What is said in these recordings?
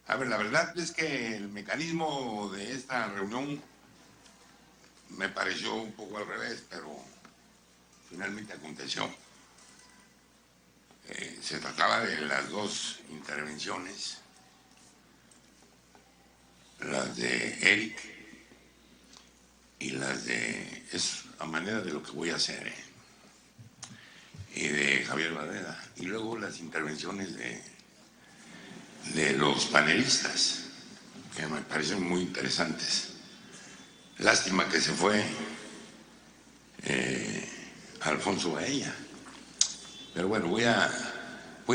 A ver, la verdad es que el mecanismo de esta reunión me pareció un poco al revés, pero finalmente aconteció. Se trataba de las dos intervenciones, las de Eric y las de, es a manera de lo que voy a hacer, y de Javier Barrera, y luego las intervenciones de los panelistas, que me parecen muy interesantes. Lástima que se fue Alfonso Baella. Pero bueno, voy a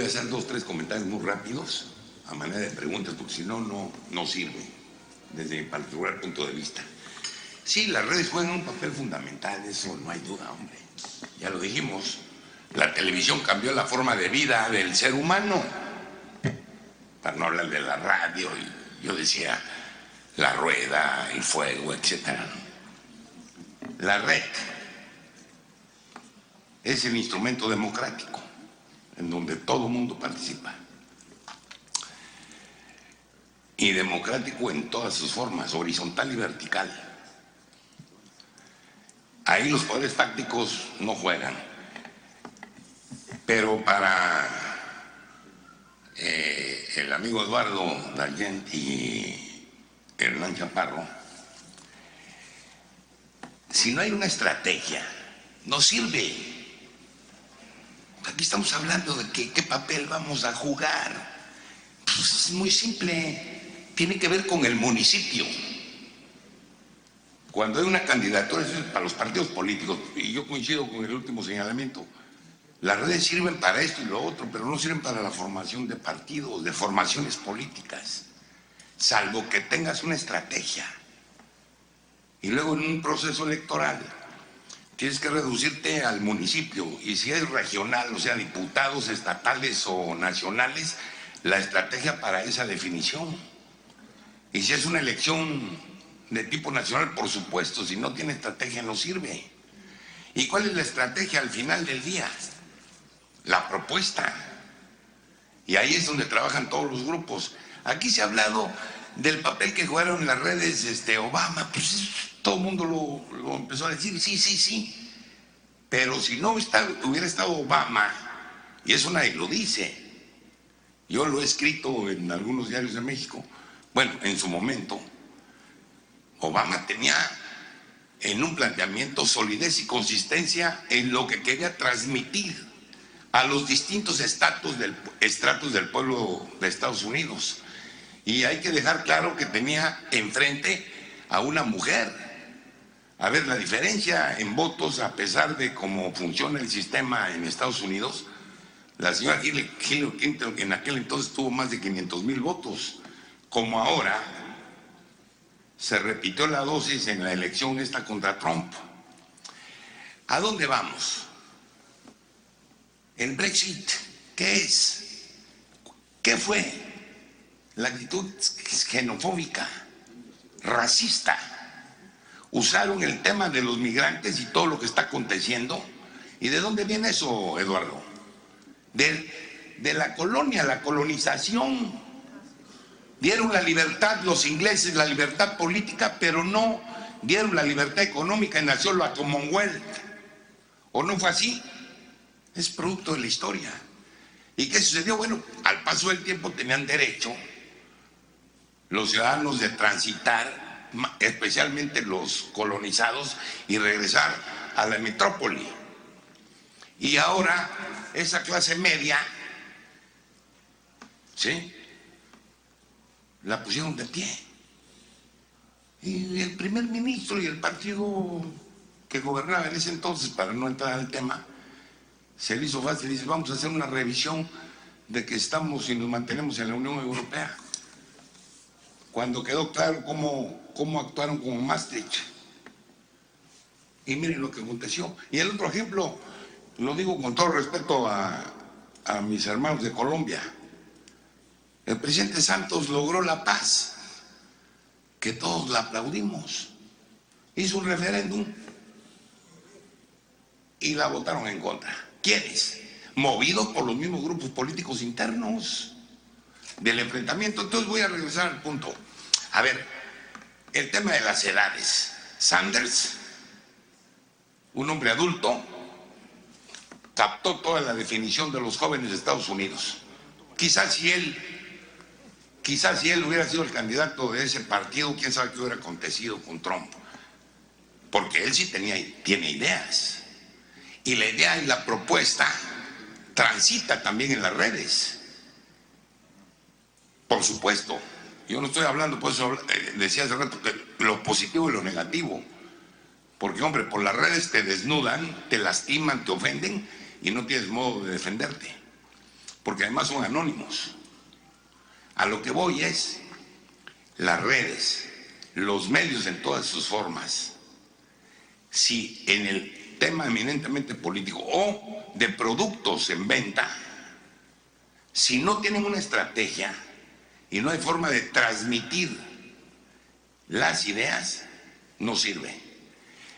hacer 2 o 3 comentarios muy rápidos a manera de preguntas, porque si no, no sirve desde mi particular punto de vista. Sí, las redes juegan un papel fundamental, eso no hay duda, hombre. Ya lo dijimos, la televisión cambió la forma de vida del ser humano, para no hablar de la radio, y yo decía la rueda, el fuego, etcétera. La red es el instrumento democrático en donde todo el mundo participa. Y democrático en todas sus formas, horizontal y vertical. Ahí los poderes fácticos no juegan. Pero para el amigo Eduardo Dallent y Hernán Chaparro, si no hay una estrategia, no sirve. Aquí estamos hablando de qué papel vamos a jugar. Pues es muy simple, tiene que ver con el municipio. Cuando hay una candidatura, eso es para los partidos políticos, y yo coincido con el último señalamiento, las redes sirven para esto y lo otro, pero no sirven para la formación de partidos, de formaciones políticas, salvo que tengas una estrategia. Y luego en un proceso electoral tienes que reducirte al municipio, y si es regional, o sea, diputados estatales o nacionales, la estrategia para esa definición. Y si es una elección de tipo nacional, por supuesto, si no tiene estrategia no sirve. ¿Y cuál es la estrategia al final del día? La propuesta. Y ahí es donde trabajan todos los grupos. Aquí se ha hablado del papel que jugaron en las redes Obama, pues todo el mundo lo empezó a decir, sí. Pero si no hubiera estado Obama, y eso nadie lo dice, yo lo he escrito en algunos diarios de México, bueno, en su momento, Obama tenía en un planteamiento solidez y consistencia en lo que quería transmitir a los distintos estratos del pueblo de Estados Unidos. Y hay que dejar claro que tenía enfrente a una mujer. A ver, la diferencia en votos, a pesar de cómo funciona el sistema en Estados Unidos, la señora Hillary Clinton en aquel entonces tuvo más de 500,000 votos. Como ahora, se repitió la dosis en la elección esta contra Trump. ¿A dónde vamos? El Brexit, ¿qué es? ¿Qué fue? La actitud xenofóbica, racista. Usaron el tema de los migrantes y todo lo que está aconteciendo. ¿Y de dónde viene eso, Eduardo? De la colonia, la colonización. Dieron la libertad los ingleses, la libertad política, pero no dieron la libertad económica y nació la Commonwealth. ¿O no fue así? Es producto de la historia. ¿Y qué sucedió? Bueno, al paso del tiempo tenían derecho los ciudadanos de transitar, especialmente los colonizados, y regresar a la metrópoli. Y ahora esa clase media, ¿sí?, la pusieron de pie. Y el primer ministro y el partido que gobernaba en ese entonces, para no entrar al tema, se le hizo fácil y dice, vamos a hacer una revisión de que estamos y nos mantenemos en la Unión Europea. Cuando quedó claro cómo actuaron como Maastricht. Y miren lo que aconteció. Y el otro ejemplo, lo digo con todo respeto a mis hermanos de Colombia. El presidente Santos logró la paz, que todos la aplaudimos. Hizo un referéndum y la votaron en contra. ¿Quiénes? Movidos por los mismos grupos políticos internos. del enfrentamiento. Entonces voy a regresar al punto. A ver, el tema de las edades. Sanders, un hombre adulto, captó toda la definición de los jóvenes de Estados Unidos. Quizás si él hubiera sido el candidato de ese partido, quién sabe qué hubiera acontecido con Trump. Porque él sí tiene ideas. Y la idea y la propuesta transita también en las redes. Por supuesto. Yo no estoy hablando, por eso decía hace rato, que lo positivo y lo negativo. Porque, hombre, por las redes te desnudan, te lastiman, te ofenden y no tienes modo de defenderte. Porque además son anónimos. A lo que voy es las redes, los medios en todas sus formas. Si en el tema eminentemente político o de productos en venta, si no tienen una estrategia y no hay forma de transmitir las ideas, no sirve.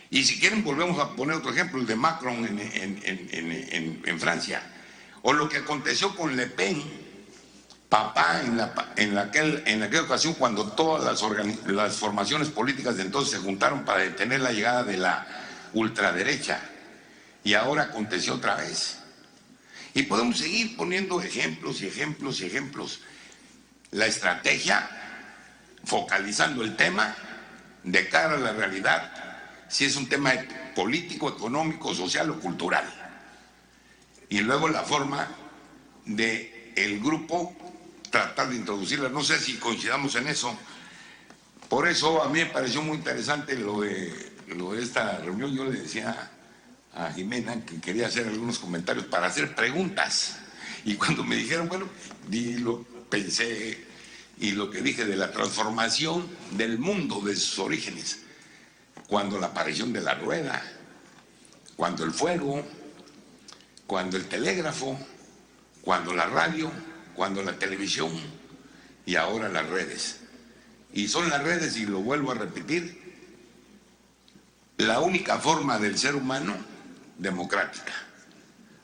Y si quieren volvemos a poner otro ejemplo, el de Macron en Francia, o lo que aconteció con Le Pen, papá en aquella ocasión cuando todas las formaciones políticas de entonces se juntaron para detener la llegada de la ultraderecha, y ahora aconteció otra vez. Y podemos seguir poniendo ejemplos y ejemplos y ejemplos. La estrategia, focalizando el tema de cara a la realidad, si es un tema político, económico, social o cultural. Y luego la forma de el grupo tratar de introducirla. No sé si coincidamos en eso. Por eso a mí me pareció muy interesante lo de esta reunión. Yo le decía a Jimena que quería hacer algunos comentarios para hacer preguntas. Y cuando me dijeron, bueno, pensé, y lo que dije de la transformación del mundo, de sus orígenes, cuando la aparición de la rueda, cuando el fuego, cuando el telégrafo, cuando la radio, cuando la televisión y ahora las redes. Y son las redes, y lo vuelvo a repetir, la única forma del ser humano democrática,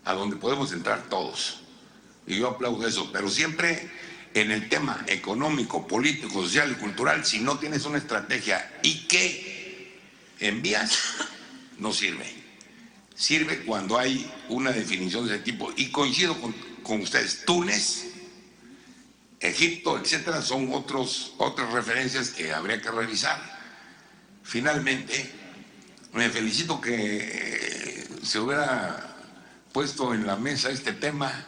a donde podemos entrar todos. Y yo aplaudo eso, pero siempre en el tema económico, político, social y cultural, si no tienes una estrategia y que envías, no sirve. Sirve cuando hay una definición de ese tipo. Y coincido con ustedes, Túnez, Egipto, etcétera, son otras referencias que habría que revisar. Finalmente, me felicito que se hubiera puesto en la mesa este tema.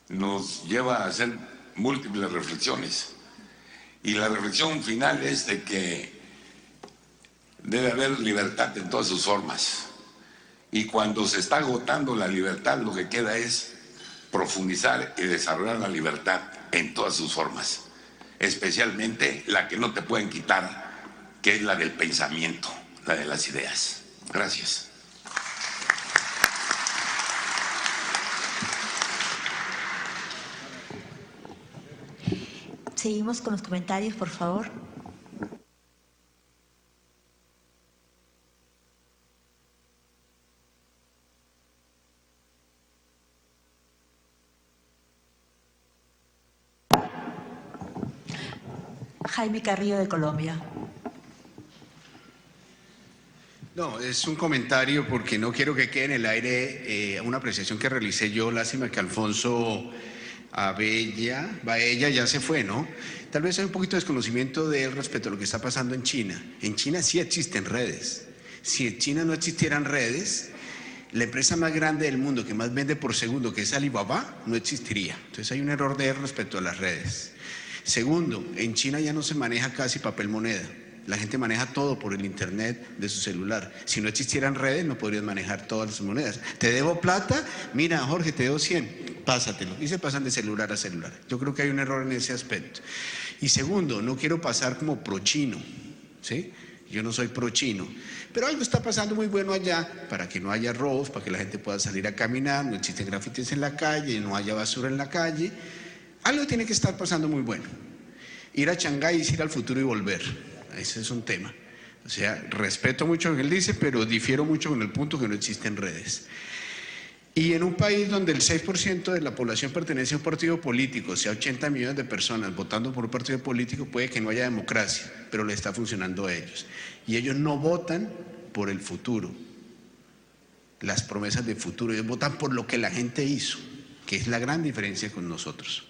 Nos lleva a hacer múltiples reflexiones. Y la reflexión final es de que debe haber libertad en todas sus formas. Y cuando se está agotando la libertad, lo que queda es profundizar y desarrollar la libertad en todas sus formas, especialmente la que no te pueden quitar, que es la del pensamiento, la de las ideas. Gracias. Seguimos con los comentarios, por favor. Jaime Carrillo, de Colombia. No, es un comentario porque no quiero que quede en el aire una apreciación que realicé yo. Lástima que Alfonso Baella ya se fue, ¿no? Tal vez hay un poquito de desconocimiento de él respecto a lo que está pasando en China. En China sí existen redes. Si en China no existieran redes, la empresa más grande del mundo que más vende por segundo, que es Alibaba, no existiría. Entonces hay un error de él respecto a las redes. Segundo, en China ya no se maneja casi papel moneda. La gente maneja todo por el internet de su celular. Si no existieran redes, no podrías manejar todas las monedas. Te debo plata, mira, Jorge, te debo 100, pásatelo. Y se pasan de celular a celular. Yo creo que hay un error en ese aspecto. Y segundo, no quiero pasar como pro chino, ¿sí? Yo no soy pro chino, pero algo está pasando muy bueno allá para que no haya robos, para que la gente pueda salir a caminar, no existen grafitis en la calle, no haya basura en la calle. Algo tiene que estar pasando muy bueno. Ir a Shanghái es ir al futuro y volver. Ese es un tema. O sea, respeto mucho lo que él dice, pero difiero mucho con el punto que no existen redes. Y en un país donde el 6% de la población pertenece a un partido político, o sea, 80 millones de personas votando por un partido político, puede que no haya democracia, pero le está funcionando a ellos. Y ellos no votan por el futuro, las promesas de futuro, ellos votan por lo que la gente hizo, que es la gran diferencia con nosotros.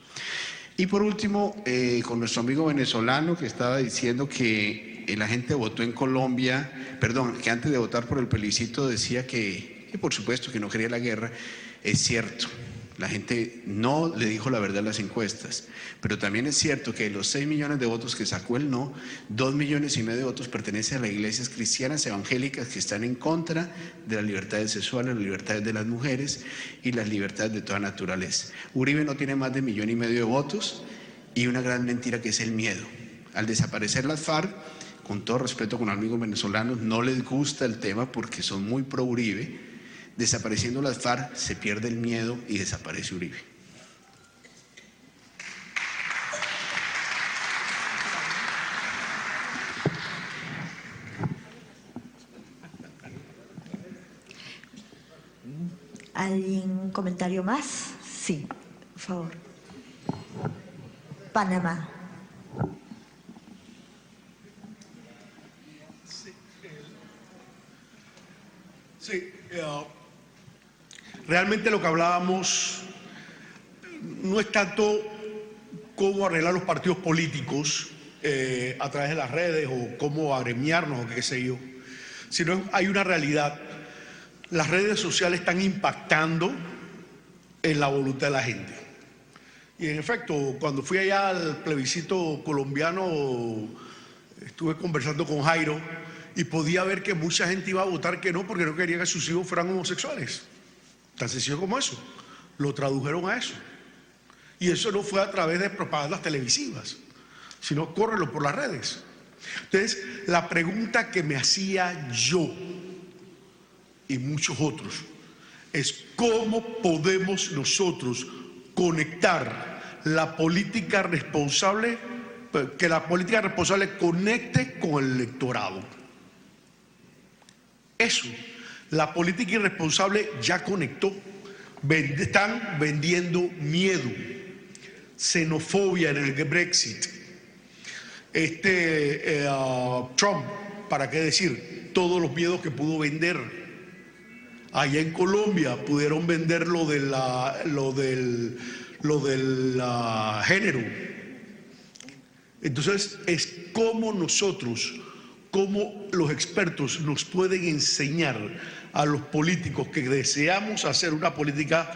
Y por último, con nuestro amigo venezolano que estaba diciendo que la gente votó en Colombia, perdón, que antes de votar por el plebiscito decía que por supuesto que no quería la guerra. Es cierto, la gente no le dijo la verdad a las encuestas, pero también es cierto que de los 6 millones de votos que sacó el no, 2,5 millones de votos pertenecen a las iglesias cristianas evangélicas que están en contra de las libertades sexuales, las libertades de las mujeres y las libertades de toda naturaleza. Uribe no tiene más de 1,5 millones de votos y una gran mentira que es el miedo. Al desaparecer las FARC, con todo respeto con amigos venezolanos, no les gusta el tema porque son muy pro Uribe. Desapareciendo las FARC se pierde el miedo y desaparece Uribe. ¿Algún comentario más? Sí, por favor. Panamá. Sí, realmente lo que hablábamos no es tanto cómo arreglar los partidos políticos a través de las redes o cómo agremiarnos o qué sé yo, sino hay una realidad. Las redes sociales están impactando en la voluntad de la gente. Y en efecto, cuando fui allá al plebiscito colombiano, estuve conversando con Jairo y podía ver que mucha gente iba a votar que no porque no quería que sus hijos fueran homosexuales. Tan sencillo como eso. Lo tradujeron a eso. Y eso no fue a través de propagandas televisivas, sino córrelo por las redes. Entonces, la pregunta que me hacía yo y muchos otros es cómo podemos nosotros conectar la política responsable, que la política responsable conecte con el electorado. Eso, la política irresponsable ya conectó. Están vendiendo miedo, xenofobia en el Brexit. Trump, ¿para qué decir? Todos los miedos que pudo vender. Allá en Colombia pudieron vender lo del género. Entonces es como nosotros, como los expertos nos pueden enseñar a los políticos que deseamos hacer una política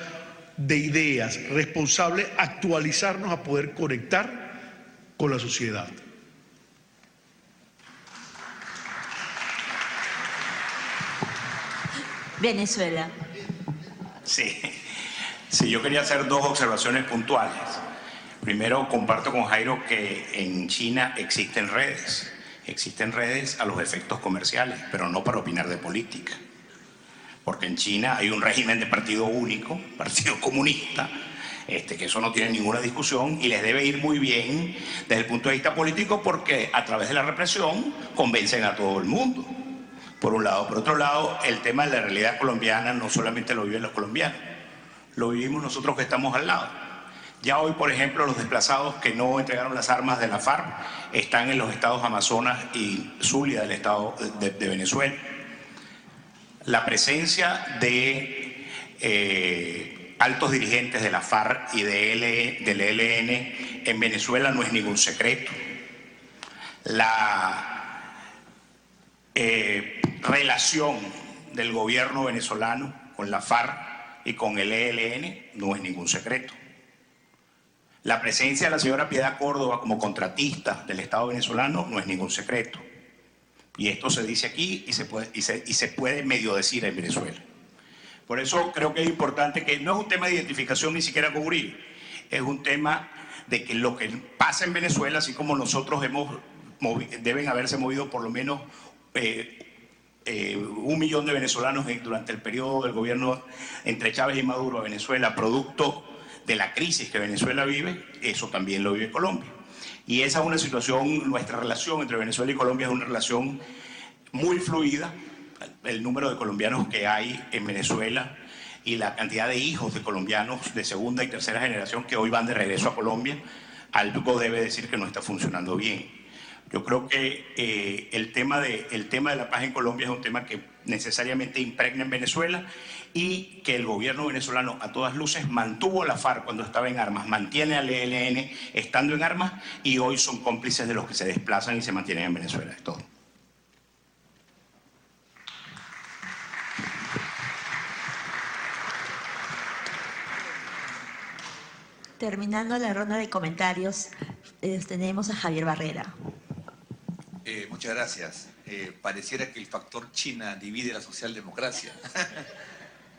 de ideas responsable, actualizarnos a poder conectar con la sociedad. Venezuela. Sí, yo quería hacer 2 observaciones puntuales. Primero, comparto con Jairo que en China existen redes a los efectos comerciales, pero no para opinar de política. Porque en China hay un régimen de partido único, partido comunista, que eso no tiene ninguna discusión y les debe ir muy bien desde el punto de vista político porque a través de la represión convencen a todo el mundo. Por un lado. Por otro lado, el tema de la realidad colombiana no solamente lo viven los colombianos, lo vivimos nosotros que estamos al lado. Ya hoy, por ejemplo, los desplazados que no entregaron las armas de la FARC están en los estados Amazonas y Zulia del estado de Venezuela. La presencia de altos dirigentes de la FARC y del ELN en Venezuela no es ningún secreto. La relación del gobierno venezolano con la FARC y con el ELN no es ningún secreto. La presencia de la señora Piedad Córdoba como contratista del Estado venezolano no es ningún secreto. Y esto se dice aquí y se puede medio decir en Venezuela. Por eso creo que es importante que no es un tema de identificación ni siquiera con Uribe, es un tema de que lo que pasa en Venezuela, así como nosotros deben haberse movido por lo menos 1 millón de venezolanos durante el periodo del gobierno entre Chávez y Maduro a Venezuela, producto de la crisis que Venezuela vive, eso también lo vive Colombia. Y esa es una situación, nuestra relación entre Venezuela y Colombia es una relación muy fluida. El número de colombianos que hay en Venezuela y la cantidad de hijos de colombianos de segunda y tercera generación que hoy van de regreso a Colombia, algo debe decir que no está funcionando bien. Yo creo que el tema de la paz en Colombia es un tema que necesariamente impregna en Venezuela y que el gobierno venezolano a todas luces mantuvo a la FARC cuando estaba en armas, mantiene al ELN estando en armas y hoy son cómplices de los que se desplazan y se mantienen en Venezuela. Es todo. Terminando la ronda de comentarios, tenemos a Javier Barrera. Muchas gracias. Pareciera que el factor China divide la socialdemocracia.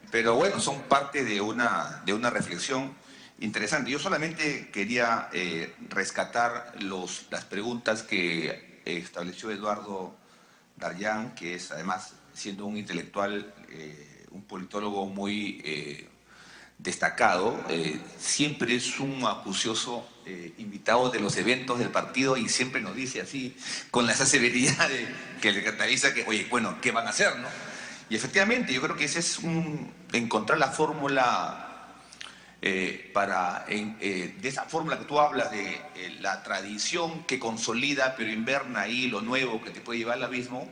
Pero bueno, son parte de una reflexión interesante. Yo solamente quería rescatar las preguntas que estableció Eduardo Darllán, que es además, siendo un intelectual, un politólogo muy destacado, siempre es un acucioso invitado de los eventos del partido y siempre nos dice así, con esa severidad que le caracteriza que, oye, bueno, ¿qué van a hacer, no? Y efectivamente, yo creo que ese es encontrar la fórmula de esa fórmula que tú hablas de la tradición que consolida pero inverna ahí lo nuevo que te puede llevar al abismo,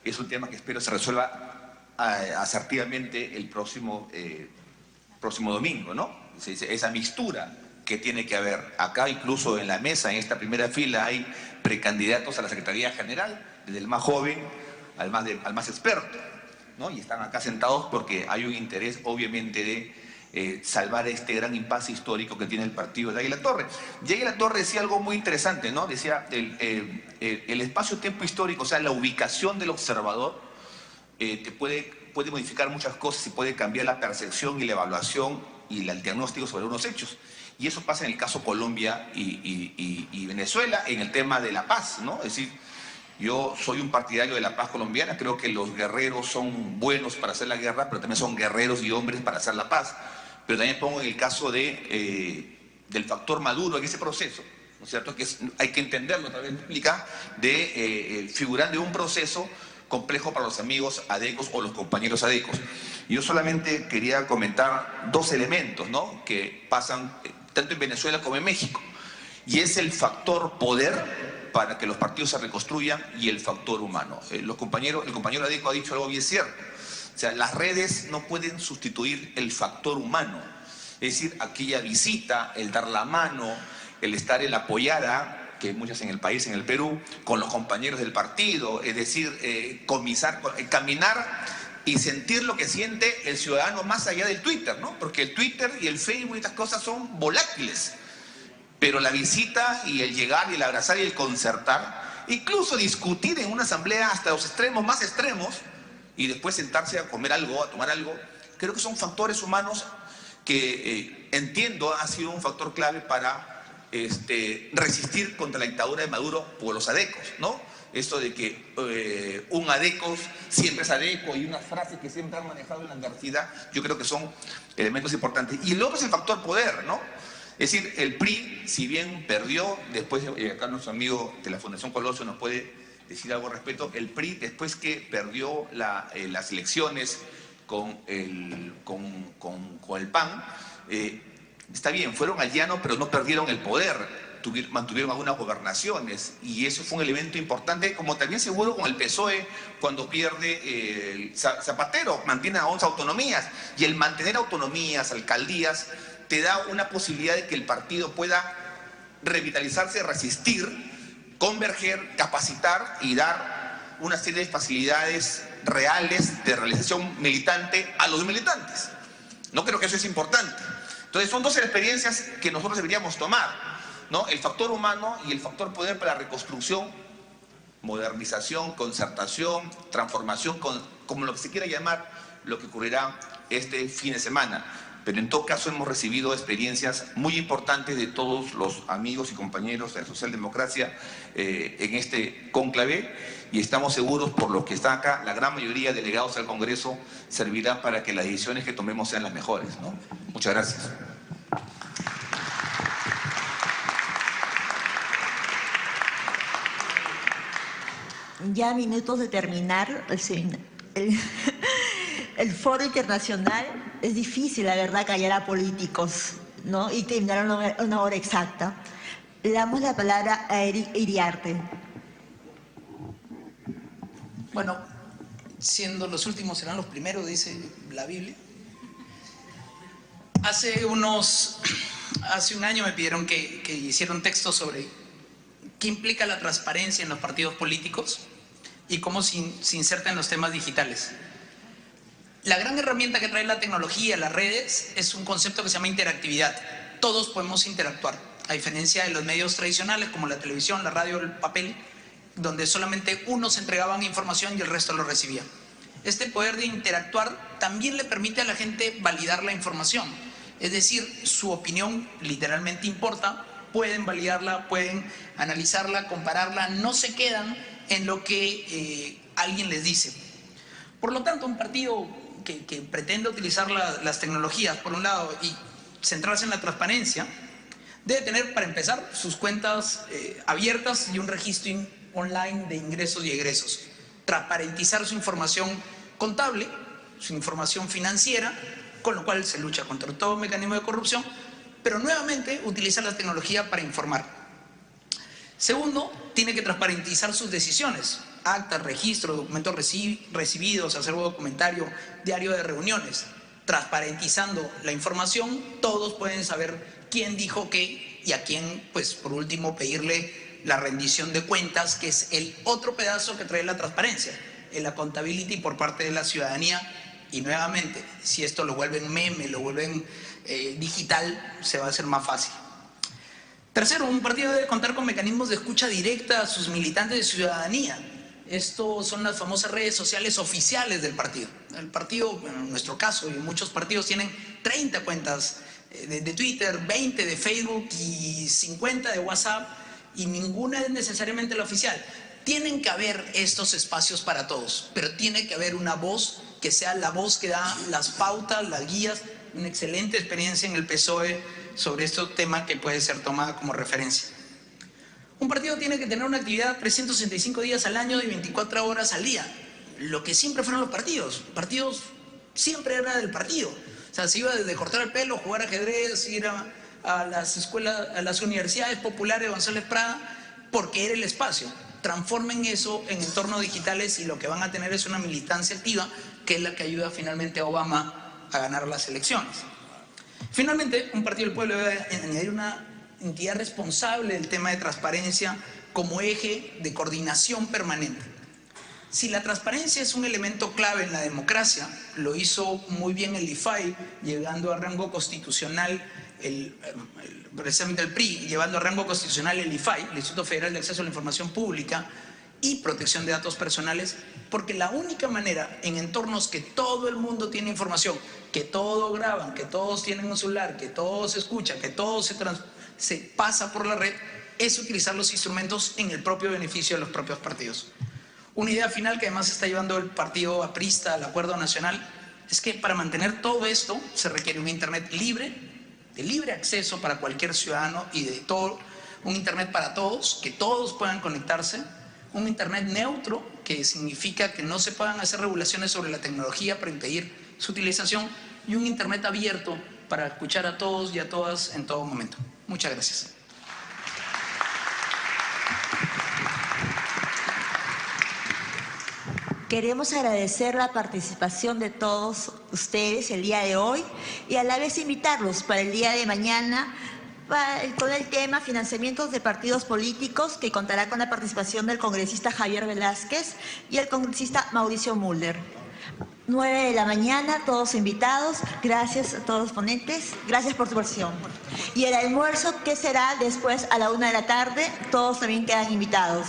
es un tema que espero se resuelva asertivamente el próximo domingo, ¿no? Esa mixtura que tiene que haber. Acá incluso en la mesa, en esta primera fila, hay precandidatos a la Secretaría General, desde el más joven al más experto, ¿no? Y están acá sentados porque hay un interés, obviamente, de salvar este gran impasse histórico que tiene el partido de Águila Torre. Y Águila Torre decía algo muy interesante, ¿no? Decía, el espacio-tiempo histórico, o sea, la ubicación del observador, te puede modificar muchas cosas y puede cambiar la percepción y la evaluación y el diagnóstico sobre unos hechos. Y eso pasa en el caso Colombia y Venezuela, en el tema de la paz, ¿no? Es decir, yo soy un partidario de la paz colombiana, creo que los guerreros son buenos para hacer la guerra, pero también son guerreros y hombres para hacer la paz. Pero también pongo en el caso del factor Maduro en ese proceso, ¿no es cierto? Que hay que entenderlo, también implica figurar de un proceso complejo para los amigos adecos o los compañeros adecos. Yo solamente quería comentar dos elementos, ¿no? Que pasan tanto en Venezuela como en México. Y es el factor poder para que los partidos se reconstruyan y el factor humano. El compañero adeco ha dicho algo bien cierto. O sea, las redes no pueden sustituir el factor humano. Es decir, aquella visita, el dar la mano, el estar en la apoyada, que muchas en el país, en el Perú, con los compañeros del partido, es decir, caminar y sentir lo que siente el ciudadano más allá del Twitter, ¿no? Porque el Twitter y el Facebook y estas cosas son volátiles, pero la visita y el llegar y el abrazar y el concertar, incluso discutir en una asamblea hasta los extremos más extremos y después sentarse a comer algo, a tomar algo, creo que son factores humanos que entiendo ha sido un factor clave para resistir contra la dictadura de Maduro por los adecos, ¿no? Esto de que un adeco siempre es adeco y unas frases que siempre han manejado en la universidad, yo creo que son elementos importantes. Y luego es el factor poder, ¿no? Es decir, el PRI, si bien perdió, después, acá nuestro amigo de la Fundación Colosio nos puede decir algo al respecto, el PRI después que perdió las elecciones con el PAN, está bien, fueron al llano, pero no perdieron el poder, mantuvieron algunas gobernaciones, y eso fue un elemento importante, como también seguro con el PSOE, cuando pierde Zapatero, mantiene a 11 autonomías, y el mantener autonomías, alcaldías, te da una posibilidad de que el partido pueda revitalizarse, resistir, converger, capacitar y dar una serie de facilidades reales de realización militante a los militantes. No creo que eso es importante. Entonces son dos experiencias que nosotros deberíamos tomar, ¿no? El factor humano y el factor poder para la reconstrucción, modernización, concertación, transformación, como lo que se quiera llamar, lo que ocurrirá este fin de semana. Pero en todo caso hemos recibido experiencias muy importantes de todos los amigos y compañeros de la socialdemocracia en este cónclave, y estamos seguros, por los que están acá, la gran mayoría de delegados al Congreso servirá para que las decisiones que tomemos sean las mejores, ¿no? Muchas gracias. Ya a minutos de terminar el Foro Internacional es difícil, la verdad, callar a políticos, ¿no? Y terminar una hora exacta. Le damos la palabra a Eric Iriarte. Bueno, siendo los últimos serán los primeros, dice la Biblia. Hace un año me pidieron que hiciera un texto sobre qué implica la transparencia en los partidos políticos y cómo se inserta en los temas digitales. La gran herramienta que trae la tecnología, las redes, es un concepto que se llama interactividad. Todos podemos interactuar, a diferencia de los medios tradicionales como la televisión, la radio, el papel, donde solamente unos entregaban información y el resto lo recibía. Este poder de interactuar también le permite a la gente validar la información. Es decir, su opinión literalmente importa, pueden validarla, pueden analizarla, compararla, no se quedan en lo que alguien les dice. Por lo tanto, un partido que pretende utilizar las tecnologías, por un lado, y centrarse en la transparencia, debe tener, para empezar, sus cuentas abiertas y un registro online de ingresos y egresos. Transparentizar su información contable, su información financiera, con lo cual se lucha contra todo mecanismo de corrupción, pero nuevamente utiliza la tecnología para informar. Segundo, tiene que transparentizar sus decisiones, actas, registros, documentos recibidos, acervo documentario, diario de reuniones. Transparentizando la información, todos pueden saber quién dijo qué y a quién, pues por último, pedirle la rendición de cuentas, que es el otro pedazo que trae la transparencia, el accountability por parte de la ciudadanía. Y nuevamente, si esto lo vuelven meme, lo vuelven digital, se va a hacer más fácil. Tercero, un partido debe contar con mecanismos de escucha directa a sus militantes de ciudadanía. Estos son las famosas redes sociales oficiales del partido. El partido, en nuestro caso, y muchos partidos tienen 30 cuentas de Twitter, 20 de Facebook y 50 de WhatsApp, y ninguna es necesariamente la oficial. Tienen que haber estos espacios para todos, pero tiene que haber una voz que sea la voz que da las pautas, las guías. Una excelente experiencia en el PSOE sobre este tema que puede ser tomada como referencia. Un partido tiene que tener una actividad 365 días al año y 24 horas al día. Lo que siempre fueron los partidos. Partidos siempre era del partido. O sea, se iba desde cortar el pelo, jugar ajedrez, ir a las escuelas, a las universidades populares de González Prada, porque era el espacio. Transformen eso en entornos digitales y lo que van a tener es una militancia activa, que es la que ayuda finalmente a Obama a ganar las elecciones. Finalmente, un partido del pueblo debe añadir una entidad responsable del tema de transparencia como eje de coordinación permanente. Si la transparencia es un elemento clave en la democracia, lo hizo muy bien el IFAI, llegando a rango constitucional, precisamente el PRI, llevando a rango constitucional el IFAI, el Instituto Federal de Acceso a la Información Pública y Protección de Datos Personales, porque la única manera en entornos que todo el mundo tiene información, que todos graban, que todos tienen un celular, que todo se escucha, que todo se pasa por la red, es utilizar los instrumentos en el propio beneficio de los propios partidos. Una idea final que además está llevando el partido aprista al acuerdo nacional es que para mantener todo esto se requiere un internet libre, de libre acceso para cualquier ciudadano y de todo, un internet para todos, que todos puedan conectarse, un internet neutro, que significa que no se puedan hacer regulaciones sobre la tecnología para impedir su utilización, y un internet abierto para escuchar a todos y a todas en todo momento. Muchas gracias. Queremos agradecer la participación de todos ustedes el día de hoy y a la vez invitarlos para el día de mañana con el tema financiamientos de partidos políticos, que contará con la participación del congresista Javier Velázquez y el congresista Mauricio Mulder. 9 de la mañana, todos invitados. Gracias a todos los ponentes. Gracias por su participación. Y el almuerzo, que será después a la 1 de la tarde, todos también quedan invitados.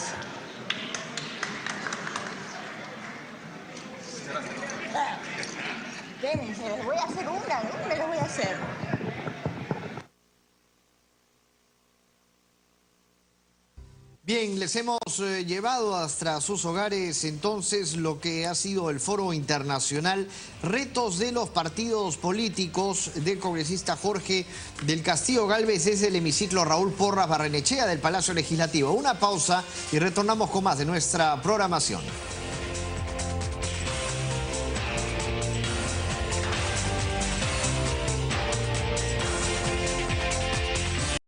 Espérense, les voy a hacer una les voy a hacer. Bien, les hemos llevado hasta sus hogares entonces lo que ha sido el Foro Internacional Retos de los Partidos Políticos del congresista Jorge del Castillo Gálvez desde el hemiciclo Raúl Porras Barrenechea del Palacio Legislativo. Una pausa y retornamos con más de nuestra programación.